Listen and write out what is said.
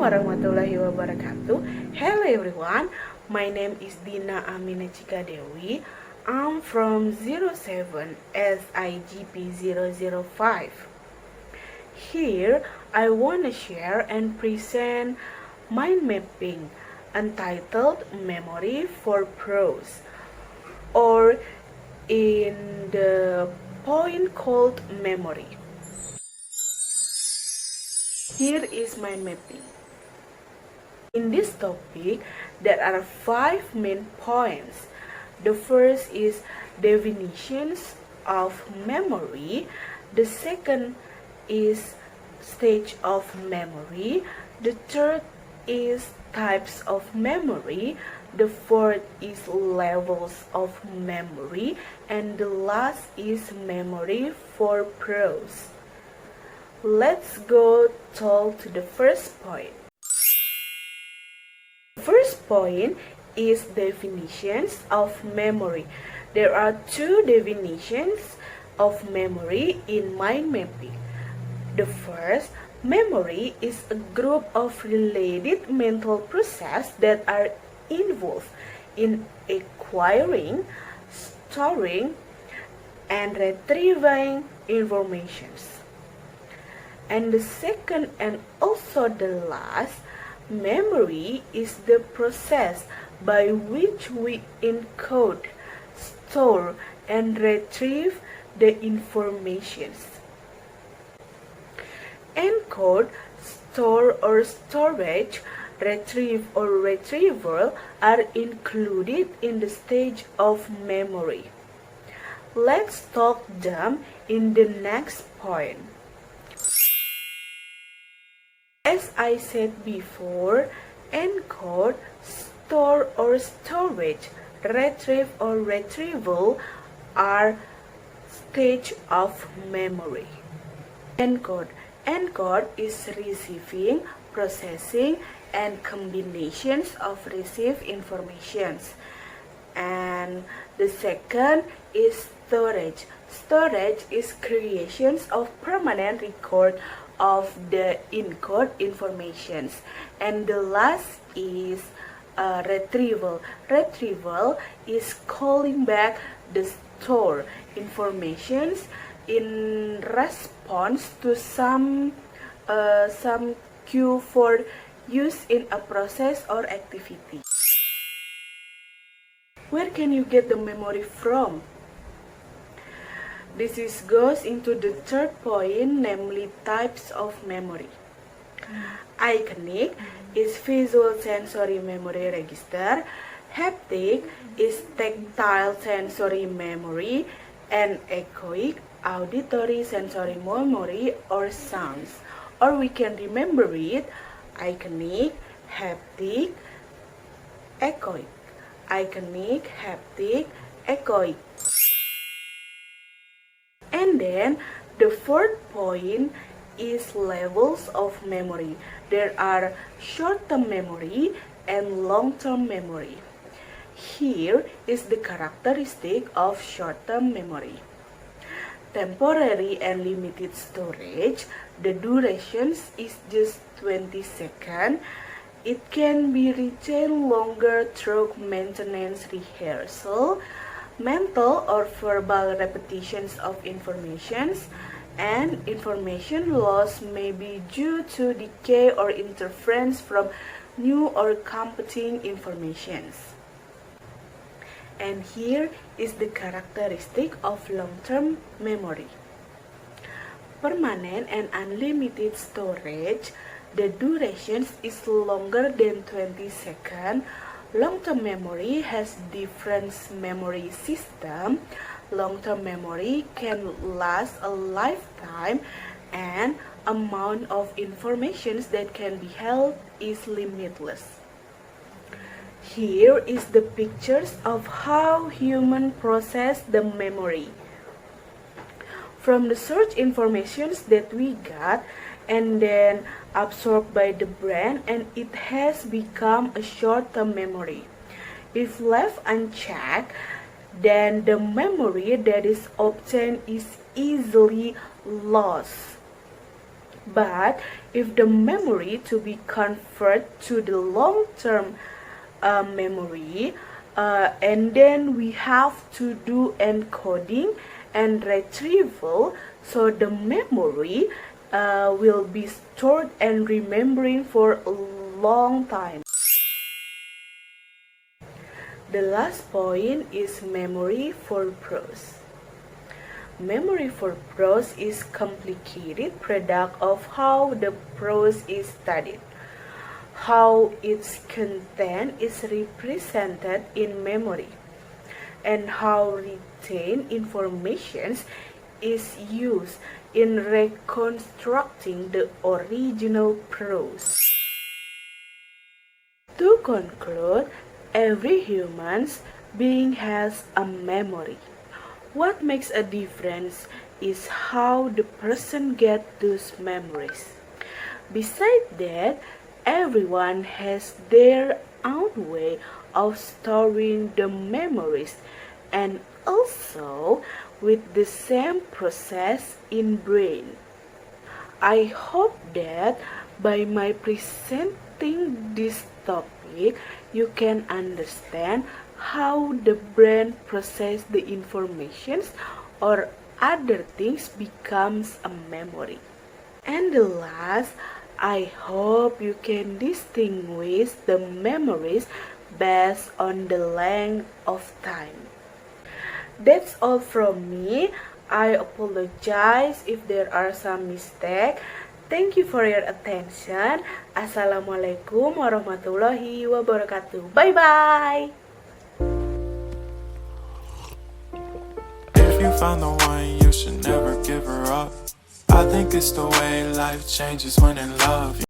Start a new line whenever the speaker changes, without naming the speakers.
warahmatullahi wabarakatuh. Hello everyone, my name is Dinna AminaCika Dewi. I'm from 07 SIGP 005. Here, I want to share and present mind mapping entitled Memory for Prose, or in the point called Memory. Here is mind mapping. In this topic, there are 5 main points. The first is definitions of memory. The second is stage of memory. The third is types of memory. The fourth is levels of memory. And the last is memory for prose. Let's go talk to the first point. The first point is definitions of memory. There are 2 definitions of memory in mind mapping. The first, memory is a group of related mental processes that are involved in acquiring, storing, and retrieving information. And the second and also the last, memory is the process by which we encode, store, and retrieve the information. Encode, store or storage, retrieve or retrieval are included in the stage of memory. Let's talk them in the next point. As I said before, encode, store or storage, retrieve or retrieval are stage of memory. Encode is receiving, processing, and combinations of received informations. And the second is storage. Storage is creations of permanent record of the encode informations. And the last is retrieval. Retrieval is calling back the stored informations in response to some cue for use in a process or activity. Where can you get the memory from? This goes into the third point, namely types of memory. Iconic is visual sensory memory register. Haptic is tactile sensory memory. And echoic, auditory sensory memory or sounds. Or we can remember it, iconic, haptic, echoic. Iconic, haptic, echoic. And then the fourth point is levels of memory. There are short-term memory and long-term memory. Here is the characteristic of short-term memory. Temporary and limited storage. The duration is just 20 seconds. It can be retained longer through maintenance rehearsal, mental or verbal repetitions of informations, and information loss may be due to decay or interference from new or competing informations. And here is the characteristic of long-term memory. Permanent and unlimited storage, the duration is longer than 20 seconds. Long-term memory has different memory system. Long-term memory can last a lifetime, and amount of information that can be held is limitless. Here is the pictures of how humans process the memory. From the search informations that we got and then absorbed by the brain, and it has become a short-term memory. If left unchecked, then the memory that is obtained is easily lost. But if the memory to be converted to the long-term memory, and then we have to do encoding and retrieval, so the memory will be stored and remembering for a long time. The last point is memory for prose. Memory for prose is complicated product of how the prose is studied, how its content is represented in memory, and how retained information is used in reconstructing the original prose. To conclude, every human being has a memory. What makes a difference is how the person gets those memories. Besides that, everyone has their own way of storing the memories, and also with the same process in brain. I hope that by my presenting this topic, you can understand how the brain process the information or other things becomes a memory. And the last, I hope you can distinguish the memories based on the length of time. That's all from me. I apologize if there are some mistakes. Thank you for your attention. Assalamualaikum warahmatullahi wabarakatuh. Bye bye.
If you found the one, you should never give her up. I think it's the way life changes when in love.